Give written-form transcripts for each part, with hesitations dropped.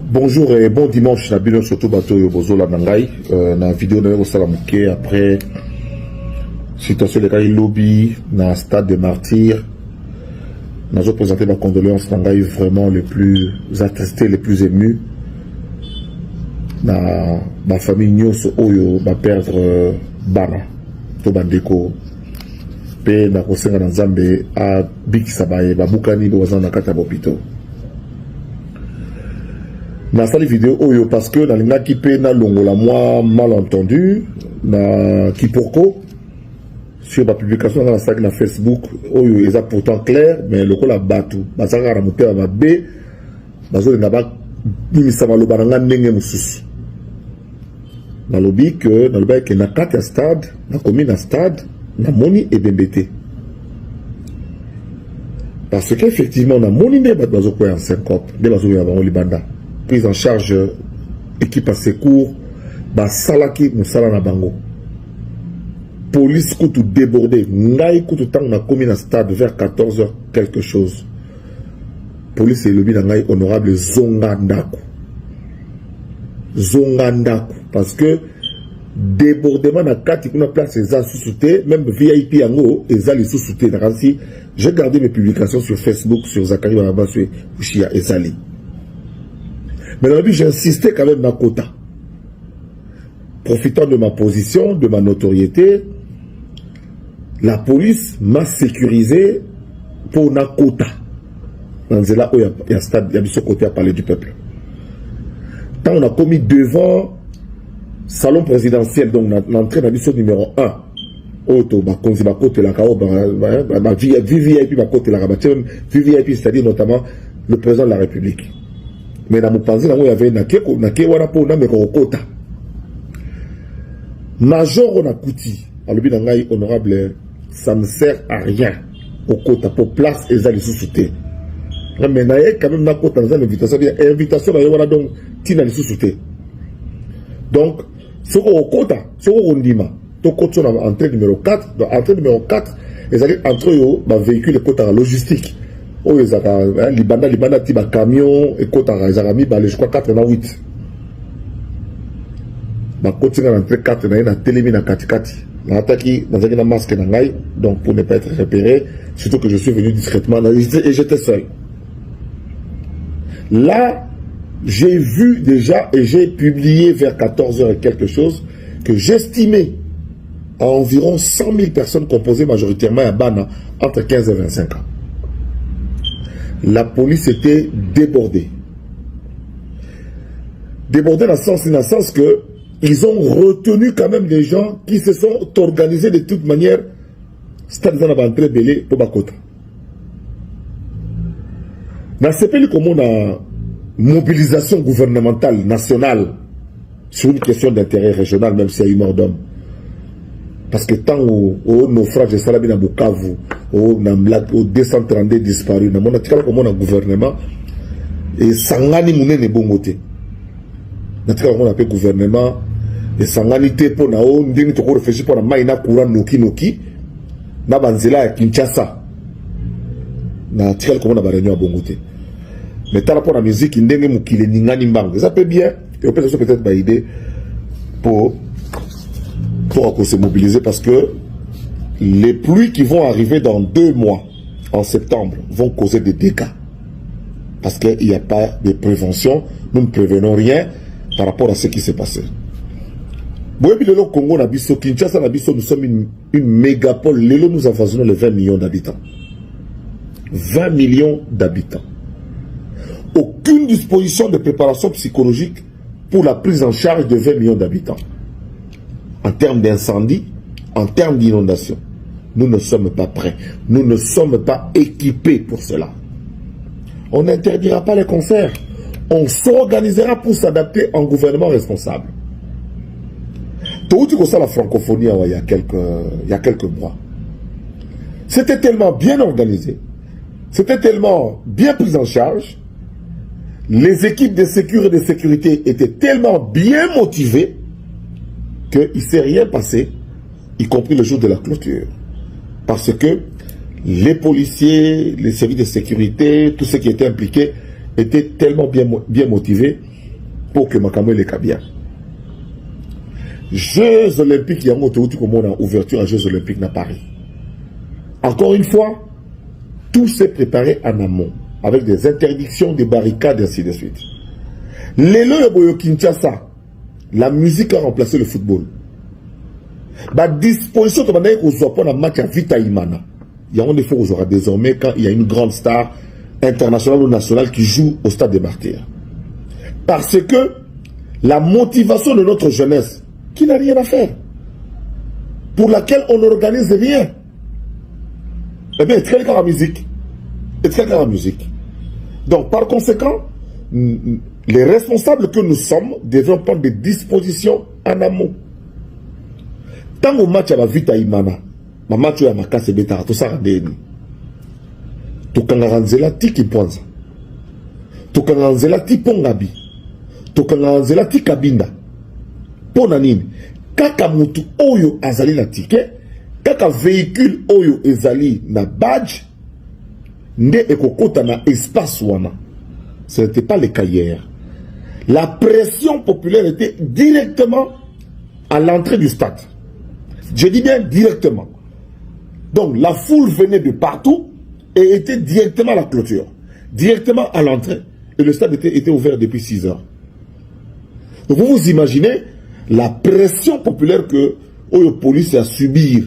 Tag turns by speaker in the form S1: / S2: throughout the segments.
S1: Bonjour et bon dimanche na bino surtout bato yo bozola nangai na vidéo na sala muke après situation de Kai lobby na stade de martyrs. Nous avons présenté ma condoléance nangai vraiment les plus attestés, les plus émus. Na ma famille nyos oyo ba perdre bana to bandeko pe na kosenga na Nzambe a bikisa baye babukani bo wazana kata bopito. Dans cette vidéo, parce que dans les qui na longola moi malentendu, na Kipoko, sur la publication dans la salle na Facebook, ils sont pourtant clair, mais le coup la batu, basaka ramonter à ma B, bazo na ba nimisa maloba nga ndenge mususu. Na lobby que na lobby que na kati stade, na commune na stade, na moni et bembete. Parce qu'effectivement na moni ne bazo ko en syncope, de bazo ya bango libanda. Prise en charge équipe à secours ba salaki musala na bango police kutu débordé ngai kutu tang na commune stade vers 14h quelque chose police et lobby na ngai honorable zonga ndako parce que débordement na kati kuna place eza sous-souté même VIP yango eza li sous-souté na kasi j'ai gardé mes publications sur Facebook sur Zakari Babaswe Ushia ezali. Mais dans le but, j'ai insisté quand même dans le quota. Profitant de ma position, de ma notoriété, la police m'a sécurisé pour un quota. Dans là où il y a stade, il y a ce côté à parler du peuple. Quand on a commis devant salon présidentiel, donc l'entrée dans le numéro 1, auto, VIP, c'est-à-dire notamment le président de la République. Mais dans mon pensée, il y avait un quota. Major on a couti. Alors, honorable, ça ne sert à rien au quota pour place et ça les sous-soutés. Mais il y a quand même un quota dans l'invitation. L'invitation, il y a donc tina les sous-soutés. Donc, ce qu'on a au quota, ce qu'on a dit, ton quota en entrée numéro 4, dans entrée numéro 4, ils allaient entre eux, véhicule le quota logistique. Oh, ils ont libanda tiba camion et côté ils ont mis je crois 4 na 8. Ba continue à entrer 4 na télémi na katikati. Na ataki dans un masque na ngai donc pour ne pas être repéré, surtout que je suis venu discrètement et j'étais seul. Là, j'ai vu déjà et j'ai publié vers 14h et quelque chose que j'estimais à environ 100 000 personnes composées majoritairement à Bana entre 15 et 25 ans. La police était débordée. Débordée dans le sens que ils ont retenu quand même des gens qui se sont organisés de toute manière. C'est-à-dire qu'on a entré belé pour Bakota. Dans ce pays, comme on a mobilisation gouvernementale nationale sur une question d'intérêt régional, même s'il y a eu mort d'homme. Parce que tant au naufrage de Salabi na Bukavu, au 232 disparus, na mona tikala comme on a gouvernement et sangani mouné ne bongote. Na tikala comme on appelle gouvernement et sangani te po na o ndingi to ko réfléchir pour na maina courant noki na banzela ya Kinshasa. Na tikala comme on a ba réunion à bongote. Mais tant pour la musique ndenge mukile ningani mbang. Ça peut bien et peut-être ba idée pour se mobiliser parce que les pluies qui vont arriver dans 2 mois, en septembre, vont causer des dégâts. Parce qu'il n'y a pas de prévention, nous ne prévenons rien par rapport à ce qui s'est passé. Le Congo, Kinshasa, nous sommes une mégapole. Lélo, nous avoisinons les 20 millions d'habitants. 20 millions d'habitants. Aucune disposition de préparation psychologique pour la prise en charge de 20 millions d'habitants. En termes d'incendie, en termes d'inondation, nous ne sommes pas prêts. Nous ne sommes pas équipés pour cela. On n'interdira pas les concerts. On s'organisera pour s'adapter en gouvernement responsable. Tout ça, la francophonie, il y a quelques mois. C'était tellement bien organisé. C'était tellement bien pris en charge. Les équipes de sécurité et de sécurité étaient tellement bien motivées qu'il ne s'est rien passé, y compris le jour de la clôture. Parce que les policiers, les services de sécurité, tous ceux qui étaient impliqués étaient tellement bien motivés pour que Makamwe les bien. Jeux Olympiques, il y a une ouverture à Jeux Olympiques à Paris. Encore une fois, tout s'est préparé en amont, avec des interdictions, des barricades, et ainsi de suite. L'élo de Kinshasa, la musique a remplacé le football. La disposition de manière aux opposants dans match à Vita Imana. Il y a un effort aux aura désormais quand il y a une grande star internationale ou nationale qui joue au stade des Martyrs. Parce que la motivation de notre jeunesse, qui n'a rien à faire, pour laquelle on n'organise rien, eh bien, c'est quelqu'un la musique. C'est quelqu'un la musique. Donc, par conséquent, les responsables que nous sommes devront prendre des dispositions en amont. Tant au match à la Vita Imana, ma match à Makase Betara, tout ça, tout kangaranzela ti Kimponza, tout kangaranzela ti Pongabi, tout kangaranzela ti Kabinda. Ponanini, kaka mutu oyo azali na ticket, kaka véhicule oyo ezali na badge, nde ekokota na espace wana. Ce n'était pas le cas hier. La pression populaire était directement à l'entrée du stade. Je dis bien directement. Donc la foule venait de partout et était directement à la clôture, directement à l'entrée. Et le stade était ouvert depuis 6 heures. Donc vous vous imaginez la pression populaire que la police a subir.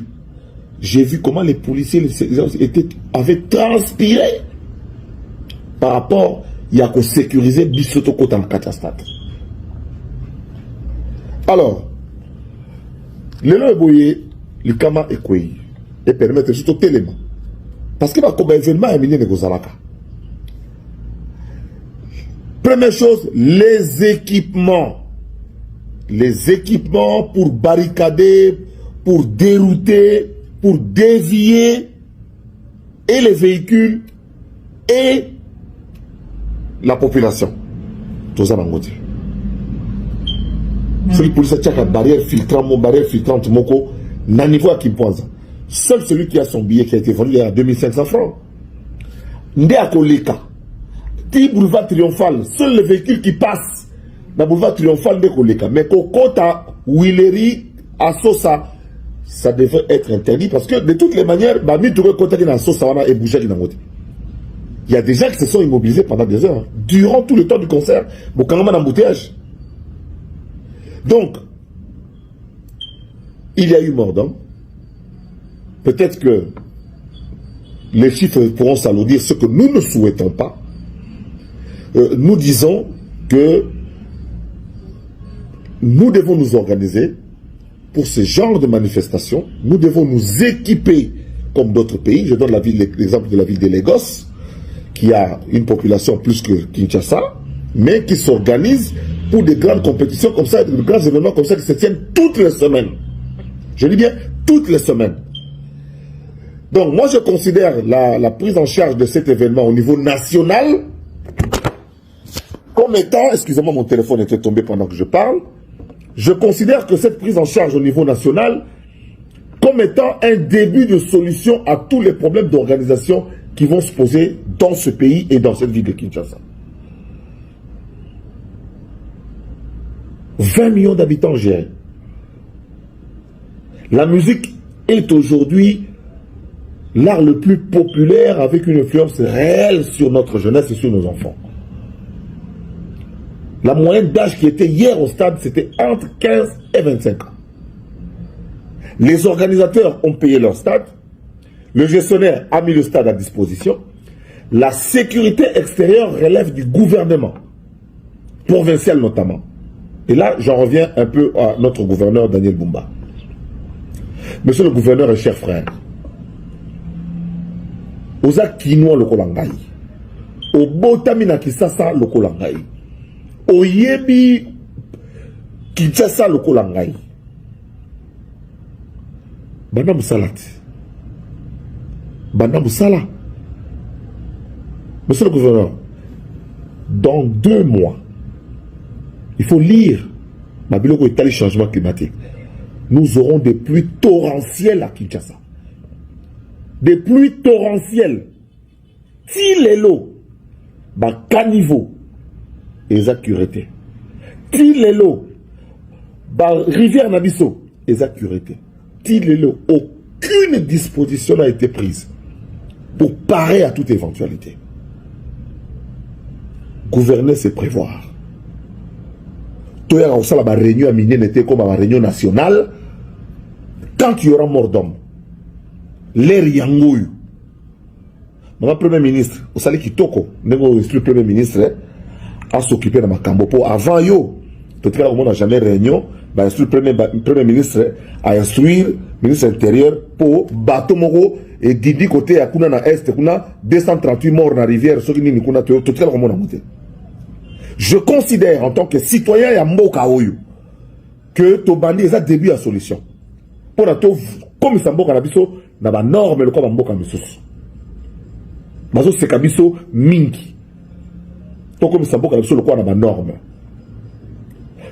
S1: J'ai vu comment les policiers avaient transpiré par rapport à sécuriser Bissotoko dans le stade. Alors, le Loboye, le Kama et Koué, et permettre surtout l'élément. Parce que comme événement est miné Negozalaka. Première chose, les équipements. Les équipements pour barricader, pour dérouter, pour dévier, et les véhicules, et la population. Tout ça, c'est celui pour ça, il y a une barrière filtrante, moko, n'a niveau à Kimponza. Seul celui qui a son billet qui a été vendu à 2500 francs. Ndé à Koleka. Ti boulevard triomphal, seul le véhicule qui passe dans le boulevard triomphal de Koleka. Mais Kokota, Willery, Assosa, ça devrait être interdit parce que de toutes les manières, il y a des gens qui se sont immobilisés pendant des heures, durant tout le temps du concert, au carrément d'embouteillage. Donc, il y a eu mort d'homme. Peut-être que les chiffres pourront s'alourdir, ce que nous ne souhaitons pas. Nous disons que nous devons nous organiser pour ce genre de manifestation. Nous devons nous équiper comme d'autres pays. Je donne l'exemple de la ville de Lagos, qui a une population plus que Kinshasa, mais qui s'organise pour des grandes compétitions comme ça, de grands événements comme ça qui se tiennent toutes les semaines. Je dis bien toutes les semaines. Donc moi je considère la prise en charge de cet événement au niveau national comme étant, excusez-moi mon téléphone était tombé pendant que je parle, je considère que cette prise en charge au niveau national comme étant un début de solution à tous les problèmes d'organisation qui vont se poser dans ce pays et dans cette ville de Kinshasa. 20 millions d'habitants gérés. La musique est aujourd'hui l'art le plus populaire avec une influence réelle sur notre jeunesse et sur nos enfants. La moyenne d'âge qui était hier au stade, c'était entre 15 et 25 ans. Les organisateurs ont payé leur stade. Le gestionnaire a mis le stade à disposition. La sécurité extérieure relève du gouvernement, provincial notamment. Et là, j'en reviens un peu à notre gouverneur Daniel Bumba. Monsieur le gouverneur et cher frère, Oza Kinoa le Kolangai, au Botamina Kisasa le Kolangai, au Yebi Kinshasa le Kolangai, Bana Moussalat, Bana Moussala. Monsieur le gouverneur, dans 2 mois, il faut lire Mabiloko et les changements climatiques. Nous aurons des pluies torrentielles à Kinshasa. Des pluies torrentielles. Si les lots, caniveau, et accuraté. Tilelo, rivière Nabiso, exacurité. Tilelo, aucune disposition n'a été prise pour parer à toute éventualité. Gouverner, c'est prévoir. Tout le monde a réunion à Minier n'était comme une réunion nationale. Quand il y aura mort d'homme, l'air yangoyu. Mon premier ministre, au Sali Kitoko, le premier ministre, a s'occupé de ma cambopo. Avant yo, tout le monde n'a jamais réunion. Le premier ministre a instruit le ministre intérieur pour bateau moro et didi côté à kuna na est, kuna 238 morts dans la rivière, ce qui n'est kuna tout le monde a monté. Je considère en tant que citoyen ya mboka oyo que Tobandi est un début à solution. Pour la comme ça mboka na biso na ba norme le comme mboka misusu. Mazo c'est kabiso mingi. To comme ça mboka na biso le quoi na ba norme.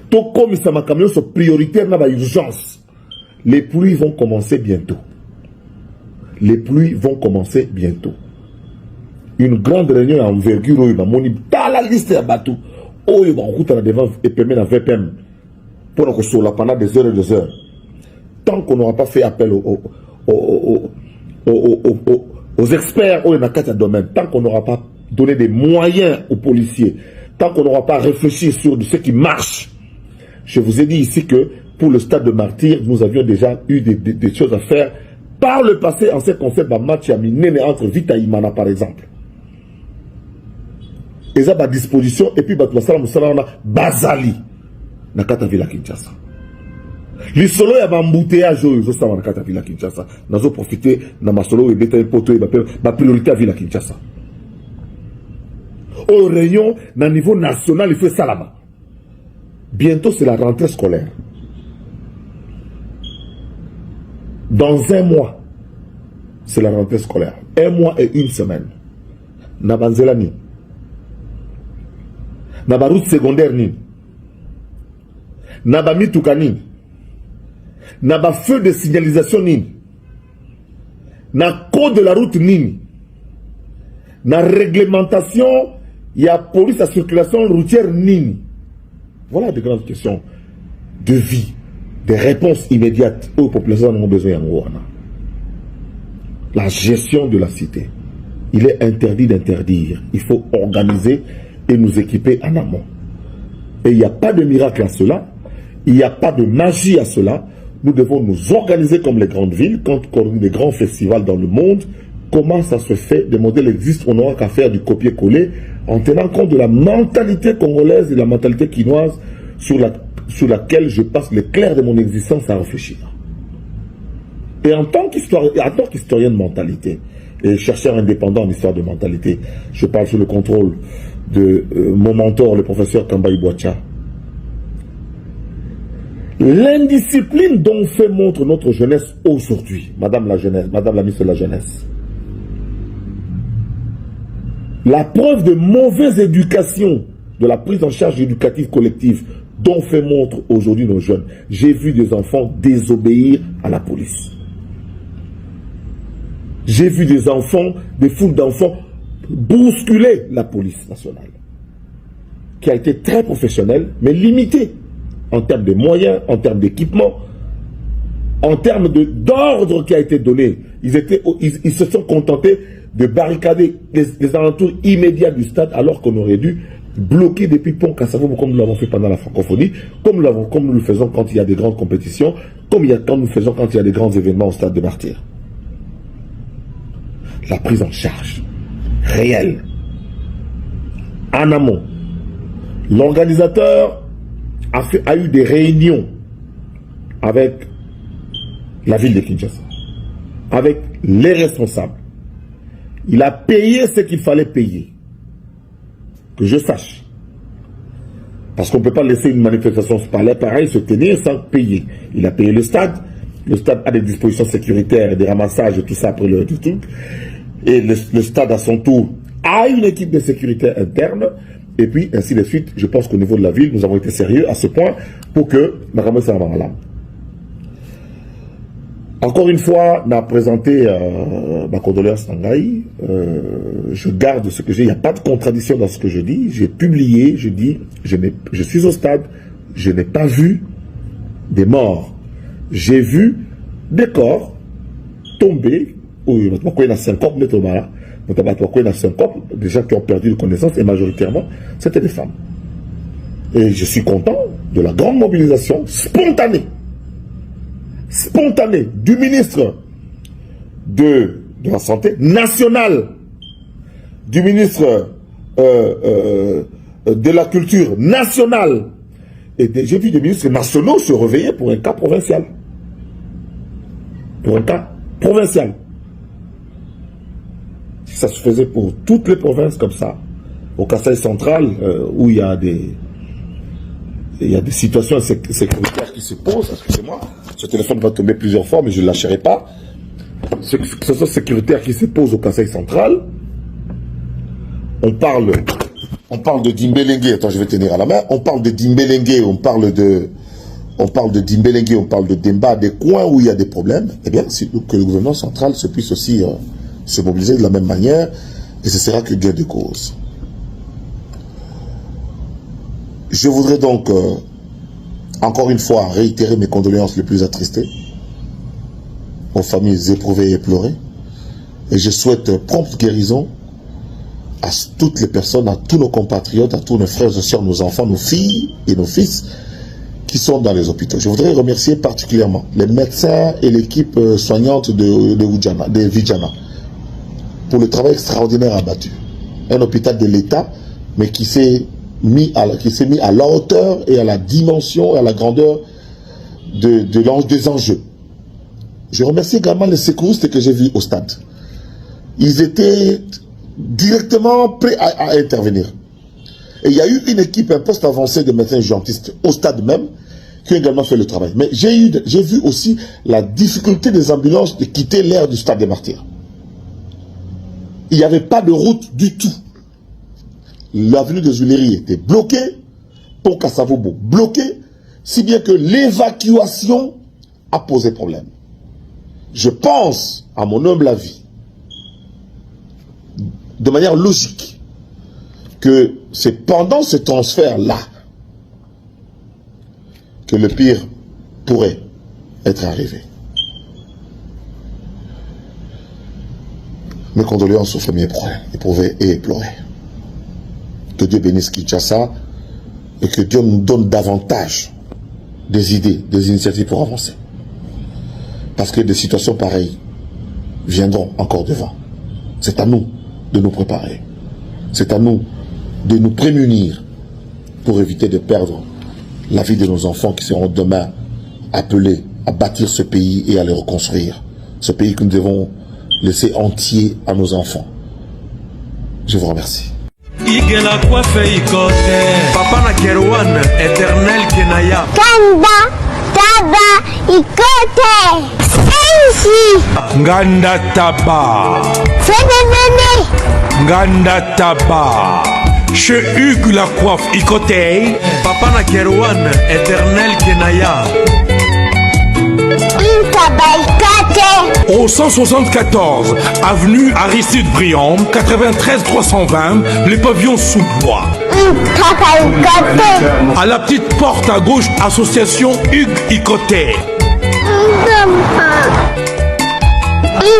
S1: To comme ça ma camion sont prioritaire na ba urgence. Les pluies vont commencer bientôt. Les pluies vont commencer bientôt. Une grande réunion à envergure oyo ba moni dans la liste ya bateau. Oh, il va en route à la devant et permet à VPM pour que sur la pendant des heures et des heures. Tant qu'on n'aura pas fait appel aux experts dans le domaine, tant qu'on n'aura pas donné des moyens aux policiers, tant qu'on n'aura pas réfléchi sur ce qui marche. Je vous ai dit ici que pour le stade de Martyr, nous avions déjà eu des choses à faire par le passé en ce qui concerne le match entre Vita et Imana par exemple. Ils ont à disposition et puis on a Bazali na kata villa Kinshasa. Les solo ya bambouteage ils ont na kata villa Kinshasa. Nous avons profité na masolo et détail poto et ma priorité à villa Kinshasa. Au réunion na niveau national il fait salama. Bientôt c'est la rentrée scolaire. Dans un mois c'est la rentrée scolaire. Un mois et une semaine. Na banzelani. Na ba route secondaire nini, na ba mituka nini, na ba feu de signalisation nini, na code de la route nini, na réglementation ya police à circulation routière nini. Voilà de grandes questions de vie, des réponses immédiates aux populations qui ont besoin. La gestion de la cité, il est interdit d'interdire. Il faut organiser et nous équiper en amont. Et il n'y a pas de miracle à cela, il n'y a pas de magie à cela. Nous devons nous organiser comme les grandes villes, quand on organise des grands festivals dans le monde. Comment ça se fait? Des modèles existent, on n'aura qu'à faire du copier-coller en tenant compte de la mentalité congolaise et de la mentalité quinoise sur laquelle je passe le clair de mon existence à réfléchir. Et en tant qu'historien de mentalité et chercheur indépendant en histoire de mentalité, je parle sous le contrôle de mon mentor, le professeur Kamba Ibouacha. L'indiscipline dont fait montre notre jeunesse aujourd'hui, Madame la ministre de la Jeunesse, la preuve de mauvaise éducation, de la prise en charge éducative collective dont fait montre aujourd'hui nos jeunes. J'ai vu des enfants désobéir à la police. J'ai vu des enfants, des foules d'enfants bousculer la police nationale, qui a été très professionnelle, mais limitée en termes de moyens, en termes d'équipement, en termes d'ordre qui a été donné. Ils se sont contentés de barricader les alentours immédiats du stade, alors qu'on aurait dû bloquer depuis Pont Kassavo, comme nous l'avons fait pendant la francophonie, comme nous le faisons quand il y a des grandes compétitions, comme nous le faisons quand il y a des grands événements au stade de Martyr. La prise en charge réelle, en amont. L'organisateur a eu des réunions avec la ville de Kinshasa, avec les responsables. Il a payé ce qu'il fallait payer. Que je sache. Parce qu'on ne peut pas laisser une manifestation pareille se tenir sans payer. Il a payé le stade. Le stade a des dispositions sécuritaires, des ramassages et tout ça après le truc. Et le stade à son tour a une équipe de sécurité interne. Et puis ainsi de suite. Je pense qu'au niveau de la ville, nous avons été sérieux à ce point pour que Makamé Sarabala. Encore une fois, on a présenté ma condoléance Nangaï. Je garde ce que j'ai. Il n'y a pas de contradiction dans ce que je dis. J'ai publié, je dis, je suis au stade je n'ai pas vu des morts. J'ai vu des corps tomber. Des gens qui ont perdu de connaissance, et majoritairement, c'était des femmes. Et je suis content de la grande mobilisation spontanée du ministre de la Santé nationale, du ministre de la Culture nationale, et j'ai vu des ministres nationaux se réveiller pour un cas provincial. Pour un cas provincial. Si ça se faisait pour toutes les provinces comme ça, au Kasaï central, où il y a des situations sécuritaires qui se posent, excusez-moi, ce téléphone va tomber plusieurs fois, mais je ne lâcherai pas. Situations sécuritaires qui se posent au Kasaï central, on parle de Dimbélengue, attends, je vais tenir à la main, on parle de Dimbélengue, on parle de Dimbélengue, on parle de Demba, des coins où il y a des problèmes, eh bien, que le gouvernement central se puisse aussi se mobiliser de la même manière, et ce sera que gain de cause. Je voudrais donc, encore une fois, réitérer mes condoléances les plus attristées aux familles éprouvées et éplorées, et je souhaite prompte guérison à toutes les personnes, à tous nos compatriotes, à tous nos frères et sœurs, nos enfants, nos filles et nos fils qui sont dans les hôpitaux. Je voudrais remercier particulièrement les médecins et l'équipe soignante de Vijana pour le travail extraordinaire abattu. Un hôpital de l'État, mais qui s'est mis à la hauteur et à la dimension et à la grandeur des enjeux. Je remercie également les secouristes que j'ai vus au stade. Ils étaient directement prêts à intervenir. Et il y a eu une équipe, un poste avancé de médecins urgentistes au stade même, qui a également fait le travail. Mais j'ai vu aussi la difficulté des ambulances de quitter l'aire du stade des Martyrs. Il n'y avait pas de route du tout. L'avenue de Zuléry était bloquée, Pont Kassavobo bloqué, si bien que l'évacuation a posé problème. Je pense, à mon humble avis, de manière logique, que c'est pendant ce transfert-là que le pire pourrait être arrivé. Mes condoléances aux familles éprouvées et éplorées. Que Dieu bénisse Kinshasa et que Dieu nous donne davantage des idées, des initiatives pour avancer. Parce que des situations pareilles viendront encore devant. C'est à nous de nous préparer. C'est à nous de nous prémunir pour éviter de perdre la vie de nos enfants qui seront demain appelés à bâtir ce pays et à le reconstruire. Ce pays que nous devons laisser entier à nos enfants. Je vous remercie.
S2: Papa na Kerouan, éternel Kenaya.
S3: Kanda, Taba, Ikote. Ensi.
S2: Nganda Taba.
S3: Fenenene.
S2: Nganda Taba. Chez Hugues la coiffe Ikote. Papa na Kerouan, éternel Kenaya.
S3: Intabaïkate.
S2: Au 174, avenue Aristide Briand, 93 320, les pavillons sous bois.
S3: Intabaïkate.
S2: À la petite porte à gauche, association Hugues Ikoté.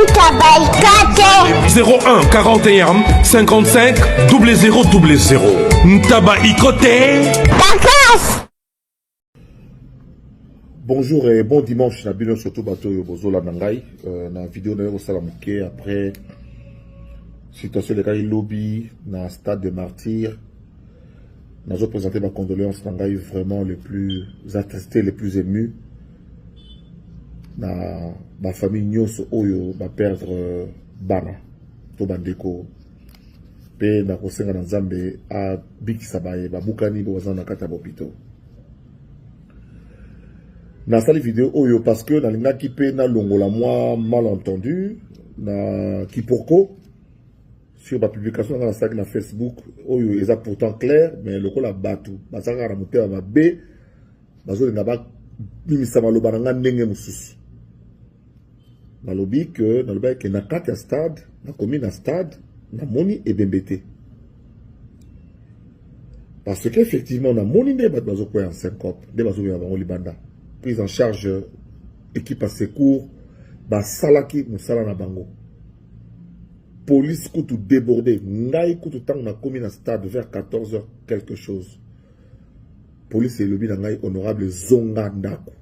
S3: Intabaïkate.
S2: 01 41 55 0000. Ntaba Ikoté.
S3: Takas.
S1: Bonjour et bon dimanche na bino surtout bato yo bozola nangai na vidéo na yo sala muke après situation de kai lobby na stade de Martyrs. Nous avons présenté ma condoléance nangai vraiment les plus attristés, les plus émus. Na ma famille nyos oyo ba perdre bana to bandeko pe na kosenga na Nzambe a bikisa baye ba bukani bo zana kata bopito. Dans cette vidéo, parce que dans les qui na longola moi malentendu, na Kipoko, sur ma publication dans la salle na Facebook, oyo est pourtant clair, mais le la batu, basaka ramuté ma B, bazo na ba bimisa maloba nga ndenge mususu. Na lobi que na kati ya stade, na commune na stade, na moni et bembete. Parce qu'effectivement, on a mon idée en syncope, prise en charge, équipe à secours, salaki, moussala na bango. Police tout débordé. Ngai tout temps on a commis un stade vers 14h quelque chose. Police et le ngai honorable Zongandaku.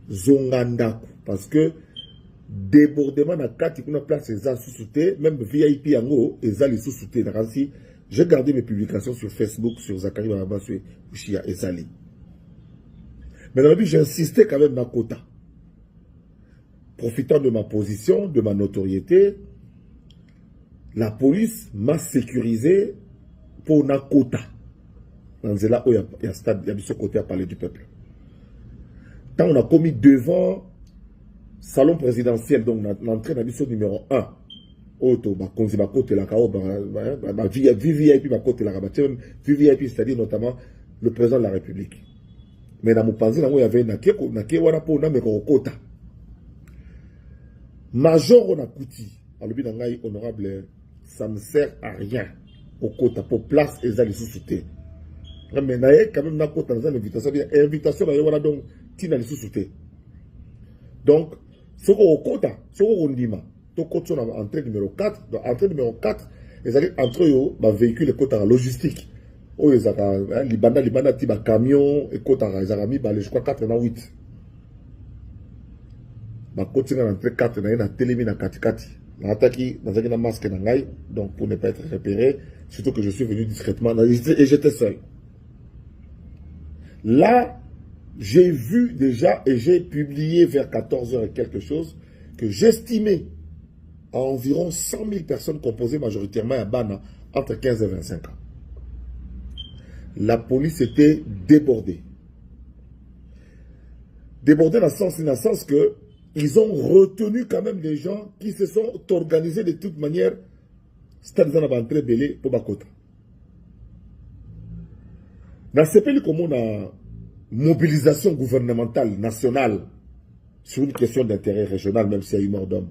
S1: Zongandaku. Parce que débordement na kati kuna place eza sous-souté, même VIP yango eza les sous-souté. J'ai gardé mes publications sur Facebook, sur Zakari Bababa, sur Ushia et Zali. Mais dans la vie, j'ai insisté quand même dans quota. Profitant de ma position, de ma notoriété, la police m'a sécurisé pour na quota. Dans là où il y a stade, il y a ce côté à parler du peuple. Quand on a commis devant salon présidentiel, donc l'entrée dans le numéro 1, auto, konzi côté la kao, VIP côté la rabattion, VIP c'est-à-dire notamment le président de la République. Mais dans mon panzi, il y avait naké wana po na meko kota. Major on a kouti, alobi na ngai honorable, ça ne sert à rien au kota pour place et les sous-soutés. Mais naé quand même na kota dans l'invitation, invitation na wana donc tina les sous-soutés. Donc soko au kota, soko ondima. Donc, entrée numéro 4, donc entrée numéro 4, ils allaient entre eux, véhicule et côté logistique. Oh, ils ont libanda, tiba camion, et côté, ils ont mis, je crois, 4 et 8. Côté, dans l'entrée 4, il y a un télémi dans Katikati. Dans un masque, donc pour ne pas être repéré, surtout que je suis venu discrètement, et j'étais seul. Là, j'ai vu déjà, et j'ai publié vers 14h et quelque chose, que j'estimais à environ 100 000 personnes composées majoritairement à Bana entre 15 et 25 ans. La police était débordée. Débordée dans le sens que ils ont retenu quand même des gens qui se sont organisés de toute manière. C'est-à-dire très belé pour Bakota. Dans ce pays, comme on a mobilisation gouvernementale nationale sur une question d'intérêt régional, même s'il y a eu mort d'homme.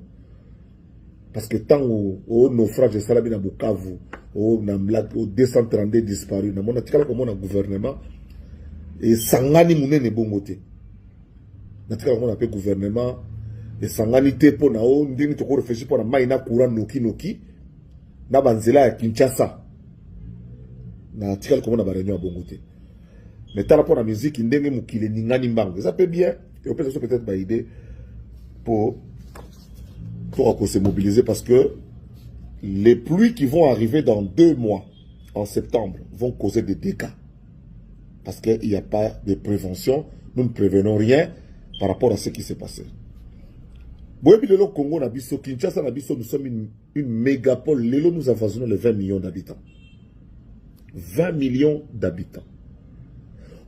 S1: Parce que tant au naufrage de Salabi na Bukavu, au 232 disparus, na mona tikala comme on a gouvernement, et sangani mouné ne bongote. Na tikala comme on appelle gouvernement, et sangani te po na o, ndini toko réfléchir pour na maïna courant noki, na banzela ya Kinshasa. Na tikala comme on a baréunion à bongote. Mais t'as rapport à la musique, ndenge moukile ningani mbang. Ça peut bien, et on peut peut-être ba idée pour se mobiliser parce que les pluies qui vont arriver dans 2 mois, en septembre, vont causer des dégâts. Parce qu'il n'y a pas de prévention. Nous ne prévenons rien par rapport à ce qui s'est passé. Au Congo, Kinshasa, nous sommes une mégapole. Lélo, nous avoisinons les 20 millions d'habitants. 20 millions d'habitants.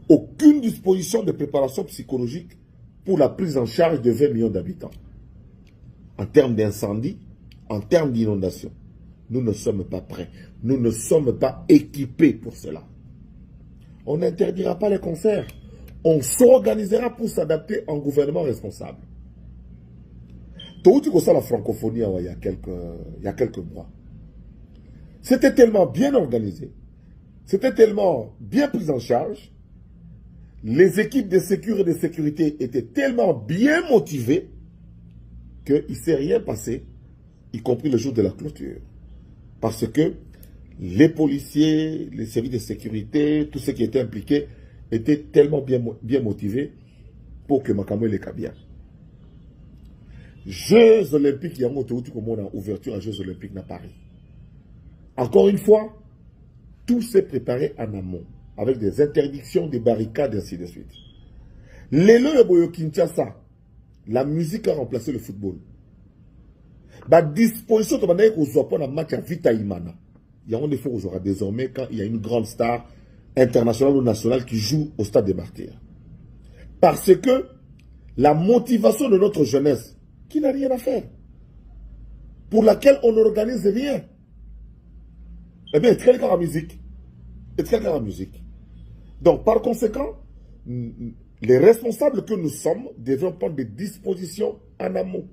S1: Aucune disposition de préparation psychologique pour la prise en charge de 20 millions d'habitants. En termes d'incendie, en termes d'inondation, nous ne sommes pas prêts. Nous ne sommes pas équipés pour cela. On n'interdira pas les concerts. On s'organisera pour s'adapter en gouvernement responsable. Tout ça, la francophonie, il y a quelques mois. C'était tellement bien organisé. C'était tellement bien pris en charge. Les équipes de sécurité et de sécurité étaient tellement bien motivées qu'il ne s'est rien passé, y compris le jour de la clôture. Parce que les policiers, les services de sécurité, tous ceux qui étaient impliqués, étaient tellement bien motivés pour que Makamoué les cabia. Jeux olympiques, il y a une ouverture à Jeux olympiques à Paris. Encore une fois, tout s'est préparé en amont, avec des interdictions, des barricades, et ainsi de suite. L'élo de Kinshasa, la musique a remplacé le football. La disposition de un match à Vita Imana. Il y a un effort où aura désormais quand il y a une grande star internationale ou nationale qui joue au stade des Martyrs. Parce que la motivation de notre jeunesse, qui n'a rien à faire, pour laquelle on n'organise rien, eh bien, est quelqu'un en musique. Est quelqu'un en musique. Donc, par conséquent, les responsables que nous sommes devront prendre des dispositions en amont.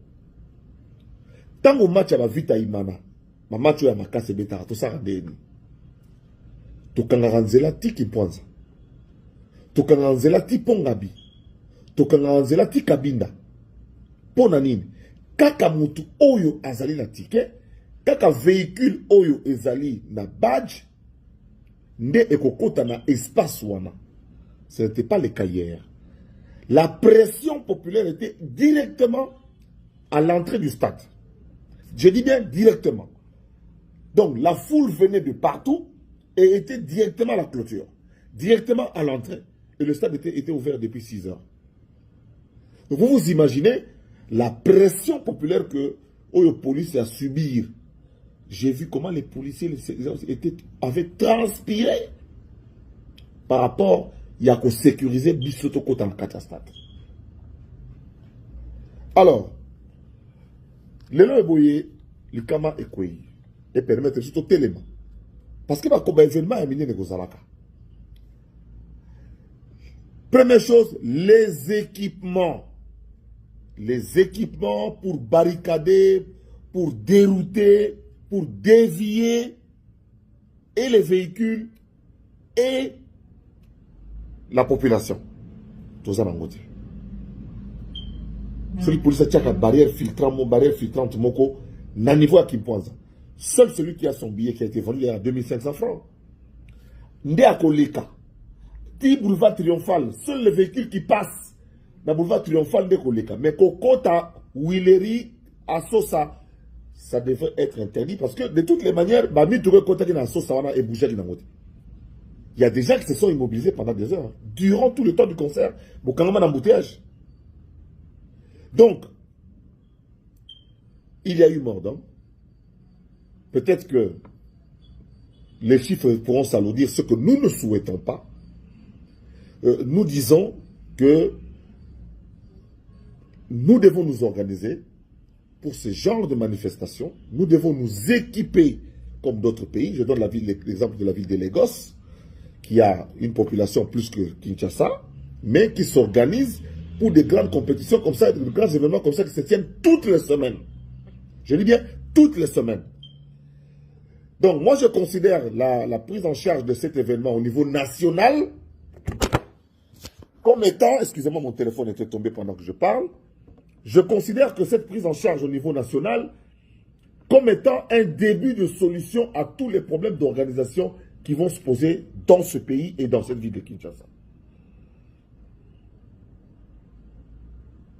S1: Tant au match à la Vita Imana, ma match à ma casse bêta, tout ça, tokangaranzela ti Kimpanza, tokangaranzela ti Pongabi, tokangaranzela ti Kabinda. Pona nini? Kaka mutu oyo azali na ticket, kaka véhicule oyo ezali na badge, nde ekokota na espace wana. Ce n'était pas le cas hier. La pression populaire était directement à l'entrée du stade. Je dis bien directement. Donc la foule venait de partout et était directement à la clôture, directement à l'entrée. Et le stade était ouvert depuis 6 heures. Donc vous vous imaginez la pression populaire que la police a subir. J'ai vu comment les policiers avaient transpiré par rapport à qu'on sécurisait Bissotoko dans le Katastad. Alors, les lois boyé, le Kama et Koué, et permettre surtout téléma. Parce que comme événement est miné négozalaka. Première chose, les équipements. Les équipements pour barricader, pour dérouter, pour dévier, et les véhicules, et la population. Tout ça dans le côté. Celui qui a une barrière filtrante, moko, n'a niveau à Kimpanza. Seul celui qui a son billet qui a été vendu à 2500 francs. Ndé à Koleka. Ti boulevard triomphal, seul les véhicules qui passent dans le boulevard triomphal de Koleka. Mais Kokota, Willery, Assosa, ça devrait être interdit parce que de toutes les manières, Bami Touré Kota qui est dans Assosa et bouger qui est. Il y a des gens qui se sont immobilisés pendant des heures. Durant tout le temps du concert, Bokangama d'embouteillage. Donc, il y a eu mort d'homme. Peut-être que les chiffres pourront s'alourdir, ce que nous ne souhaitons pas. Nous disons que nous devons nous organiser pour ce genre de manifestation. Nous devons nous équiper comme d'autres pays. Je donne l'exemple de la ville de Lagos, qui a une population plus que Kinshasa, mais qui s'organise pour des grandes compétitions comme ça, de grands événements comme ça qui se tiennent toutes les semaines. Je dis bien toutes les semaines. Donc moi je considère la prise en charge de cet événement au niveau national comme étant, excusez-moi mon téléphone était tombé pendant que je parle, je considère que cette prise en charge au niveau national comme étant un début de solution à tous les problèmes d'organisation qui vont se poser dans ce pays et dans cette ville de Kinshasa.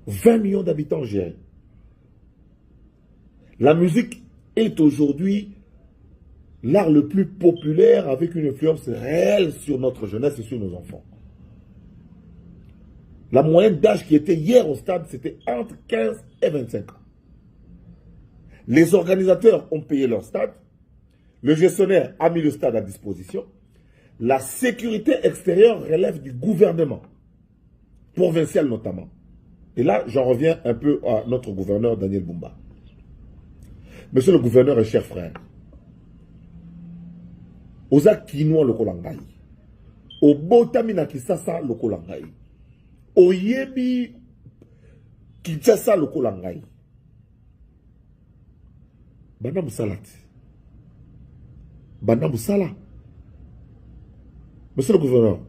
S1: 20 millions d'habitants gérés. La musique est aujourd'hui l'art le plus populaire avec une influence réelle sur notre jeunesse et sur nos enfants. La moyenne d'âge qui était hier au stade, c'était entre 15 et 25 ans. Les organisateurs ont payé leur stade. Le gestionnaire a mis le stade à disposition. La sécurité extérieure relève du gouvernement, provincial notamment. Et là, j'en reviens un peu à notre gouverneur Daniel Bumba. Monsieur le gouverneur et cher frère, Oza Kinoa Lokolangai, au Botamina Kisasa Lokolangai, au Yebi Kinshasa Lokolangai, Bana Moussalati. Bana Moussala. Monsieur le gouverneur,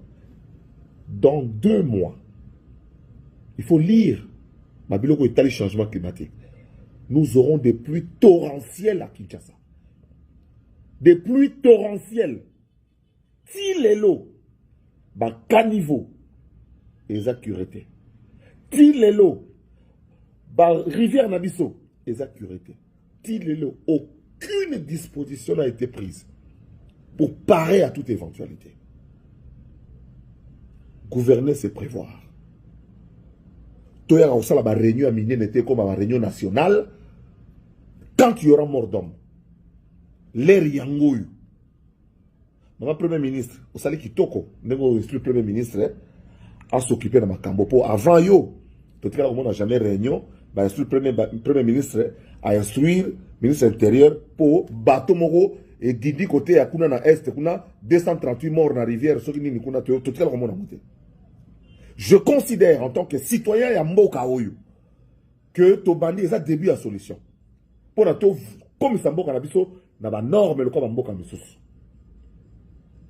S1: dans 2 mois, il faut lire Mabiloko et les changements climatiques. Nous aurons des pluies torrentielles à Kinshasa. Des pluies torrentielles. Si les lots, caniveau, et accuraté. Si les lots, rivière Nabiso, et accuraté. Si les lots, aucune disposition n'a été prise pour parer à toute éventualité. Gouverner, c'est prévoir. Toya aussi la réunion à Miné n'était comme la réunion nationale. Quand il y aura mort d'homme, l'air yangoyu. Mon premier ministre, au sali kitoko, le premier ministre, a s'occupé de ma cambopo. Avant yo, tout cas, on n'a jamais réunion. Le premier ministre a instruit le ministre intérieur pour bateau moro et Didi côté à Kuna na Est, Kuna 238 morts dans la rivière, ce qui n'est pas tout cas, on a monté. Je considère en tant que citoyen et Mboka Oyo que Tobandi est un début à solution. Pour la comme ça Mboka Nabiso, n'a pas norme le comme Mboka Missus.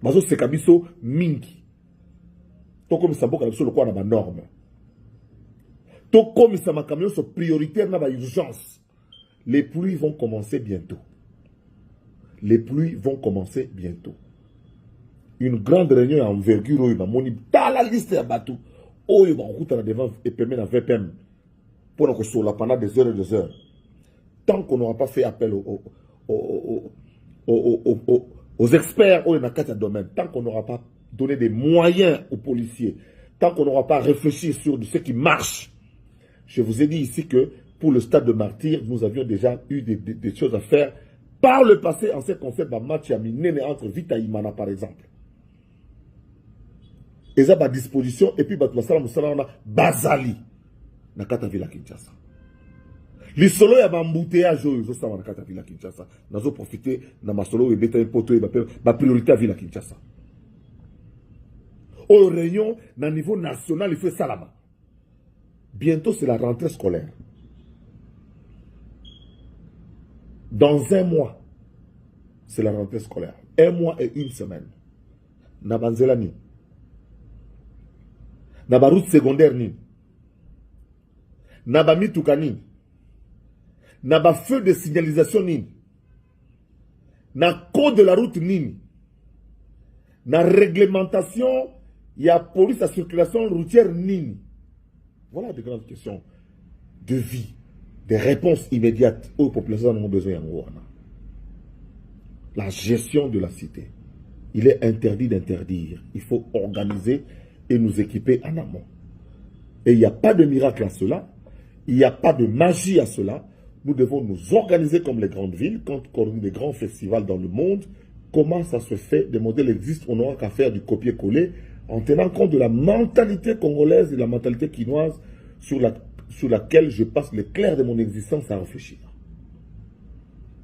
S1: Bazo sekabiso mingi. To comme ça boka biso le quoi na ba norme. To comme ça ma camion so prioritaire na ba urgence. Les pluies vont commencer bientôt. Les pluies vont commencer bientôt. Une grande réunion à envergure où il va monter dans la liste de bateaux. Oh, il va router devant et permettre à VPM pour que sur la pendant des heures et des heures. Tant qu'on n'aura pas fait appel aux experts au domaine, tant qu'on n'aura pas donné des moyens aux policiers, tant qu'on n'aura pas réfléchi sur ce qui marche. Je vous ai dit ici que pour le stade de Martyr, nous avions déjà eu des choses à faire par le passé en ce qui concerne le match entre Vita et Imana par exemple. Et ça à disposition et puis on a Bazali na kata villa Kinshasa. Les solo ya bambouteage yo ça na kata villa Kinshasa. Nazo profiter na masolo et beta poto et ba priorité à villa Kinshasa. Au réunion na niveau national il fait ça là-bas. Bientôt c'est la rentrée scolaire. Dans un mois, c'est la rentrée scolaire. Un mois et une semaine. Nabanzelani. Naba route secondaire ni. Naba mitukani. Naba feu de signalisation ni. Na code de la route ni. Na réglementation, il y a police à circulation routière ni. Voilà de grandes questions de vie, des réponses immédiates aux populations en ont besoin. La gestion de la cité. Il est interdit d'interdire. Il faut organiser et nous équiper en amont. Et il n'y a pas de miracle à cela. Il n'y a pas de magie à cela. Nous devons nous organiser comme les grandes villes. Quand on organise des grands festivals dans le monde, comment ça se fait? Des modèles existent. On n'aura qu'à faire du copier-coller en tenant compte de la mentalité congolaise et de la mentalité quinoise sur laquelle je passe le clair de mon existence à réfléchir.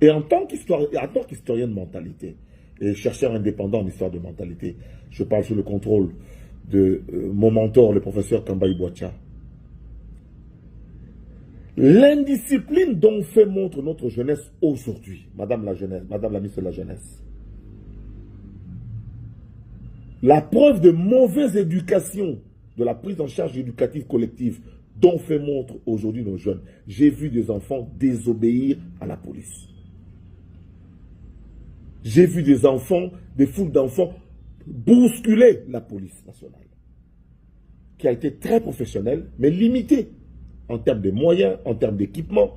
S1: Et en tant qu'historien de mentalité, et chercheur indépendant en histoire de mentalité, je parle sous le contrôle de mon mentor, le professeur Kambaï Boacha. L'indiscipline dont fait montre notre jeunesse aujourd'hui, Madame la ministre de la Jeunesse, la preuve de mauvaise éducation, de la prise en charge éducative collective dont fait montre aujourd'hui nos jeunes. J'ai vu des enfants désobéir à la police. J'ai vu des enfants, des foules d'enfants bousculer la police nationale, qui a été très professionnelle, mais limitée en termes de moyens, en termes d'équipement,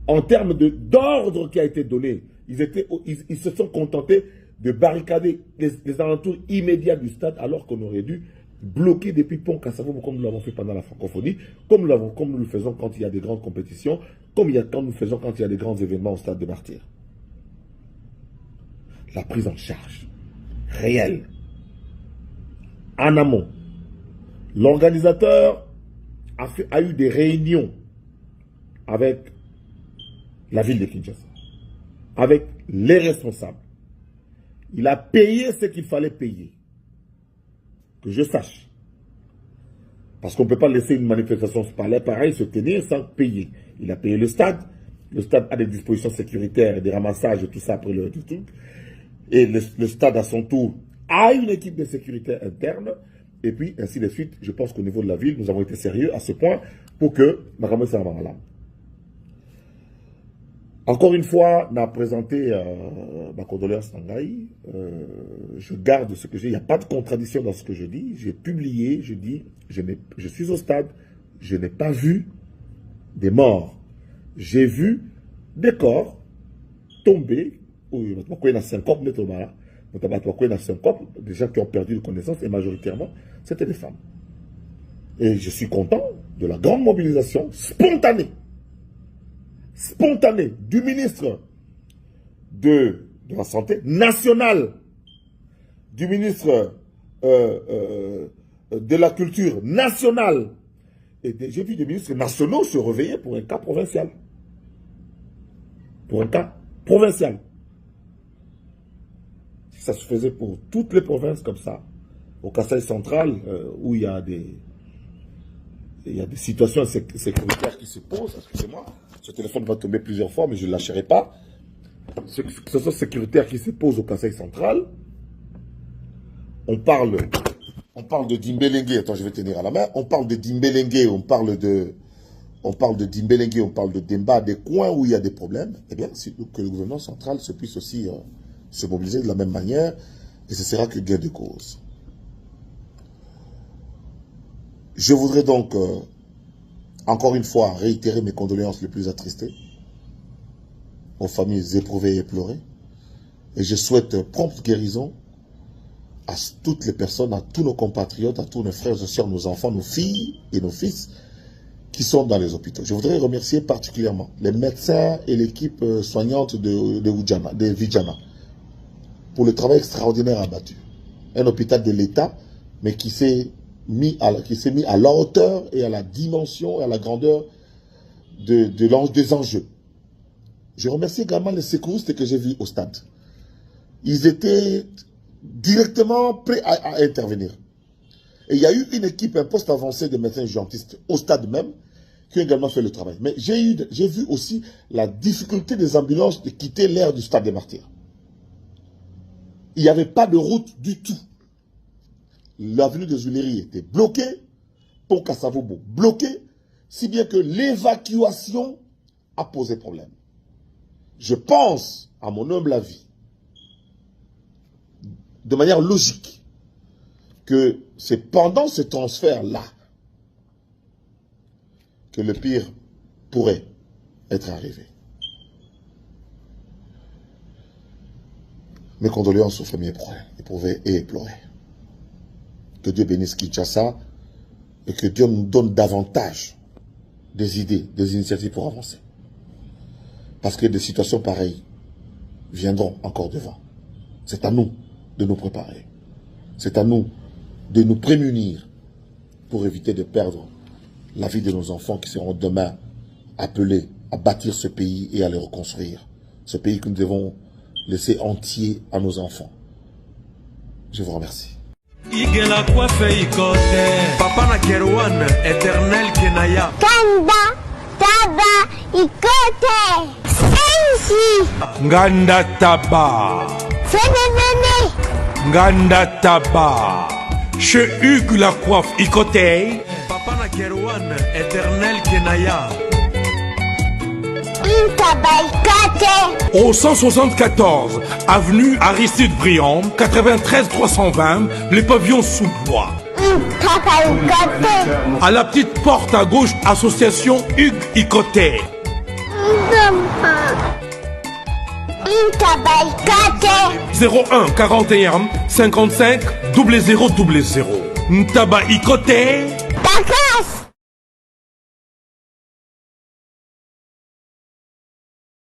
S1: en termes d'ordre qui a été donné. Ils se sont contentés de barricader les alentours immédiats du stade, alors qu'on aurait dû bloquer depuis Pont Kassavo, comme nous l'avons fait pendant la francophonie, comme nous le faisons quand il y a des grandes compétitions, quand nous le faisons quand il y a des grands événements au stade de Martyr. La prise en charge réelle, en amont. L'organisateur a eu des réunions avec la ville de Kinshasa, avec les responsables. Il a payé ce qu'il fallait payer. Que je sache. Parce qu'on ne peut pas laisser une manifestation pareille se tenir sans payer. Il a payé le stade. Le stade a des dispositions sécuritaires et des ramassages et tout ça après le truc. Et le stade à son tour a une équipe de sécurité interne. Et puis ainsi de suite. Je pense qu'au niveau de la ville, nous avons été sérieux à ce point pour que Makamé Saramala. Encore une fois, on a présenté ma condoléance Nangaï. Je garde ce que j'ai. Il n'y a pas de contradiction dans ce que je dis. J'ai publié, je dis, je suis au stade, je n'ai pas vu des morts. J'ai vu des corps tomber. Des gens qui ont perdu de connaissance, et majoritairement, c'était des femmes. Et je suis content de la grande mobilisation spontanée du ministre de la Santé nationale, du ministre de la Culture nationale, et j'ai vu des ministres nationaux se réveiller pour un cas provincial. Pour un cas provincial. Si ça se faisait pour toutes les provinces comme ça, au Kasaï central, où il y a des situations sécuritaires qui se posent, excusez-moi, ce téléphone va tomber plusieurs fois, mais je ne lâcherai pas. Ce sont sécuritaires qui se posent au Kasaï central. on parle de Dimbélengue. Attends, je vais tenir à la main. On parle de Dimbélengue, on parle de Dimbélengue, on parle de Demba, des coins où il y a des problèmes. Eh bien, que le gouvernement central se puisse aussi se mobiliser de la même manière, et ce sera que gain de cause. Je voudrais donc, encore une fois, réitérer mes condoléances les plus attristées aux familles éprouvées et éplorées. Et je souhaite prompte guérison à toutes les personnes, à tous nos compatriotes, à tous nos frères et sœurs, nos enfants, nos filles et nos fils qui sont dans les hôpitaux. Je voudrais remercier particulièrement les médecins et l'équipe soignante de Vijana pour le travail extraordinaire abattu. Un hôpital de l'État, mais qui s'est mis à la hauteur et à la dimension et à la grandeur des enjeux. Je remercie également les secouristes que j'ai vus au stade. Ils étaient directement prêts à intervenir. Et il y a eu une équipe, un poste avancé de médecins urgentistes au stade même, qui ont également fait le travail. Mais j'ai vu aussi la difficulté des ambulances de quitter l'aire du stade des Martyrs. Il n'y avait pas de route du tout. L'avenue des Huileries était bloquée, Pont Kassavobo bloqué, si bien que l'évacuation a posé problème. Je pense, à mon humble avis, de manière logique, que c'est pendant ce transfert-là que le pire pourrait être arrivé. Mes condoléances aux familles éprouvées et éplorées. Que Dieu bénisse Kinshasa et que Dieu nous donne davantage des idées, des initiatives pour avancer. Parce que des situations pareilles viendront encore devant. C'est à nous de nous préparer. C'est à nous de nous prémunir pour éviter de perdre la vie de nos enfants qui seront demain appelés à bâtir ce pays et à le reconstruire. Ce pays que nous devons laisser entier à nos enfants. Je vous remercie.
S2: Papa na Kerouan, éternel Kenaya.
S3: Kanda, Taba, Ikote. Sensi.
S2: Nganda Taba.
S3: Phénomène.
S2: Nganda Taba. Chez Hugues la coiffe Icotey. Papa na Kerouan, éternel Kenaya. Au 174 avenue Aristide Briand, 93 320, les pavillons sous bois. À la petite porte à gauche, association Hugues Icotey. 01 41 55 0000. Ntaba Icotey.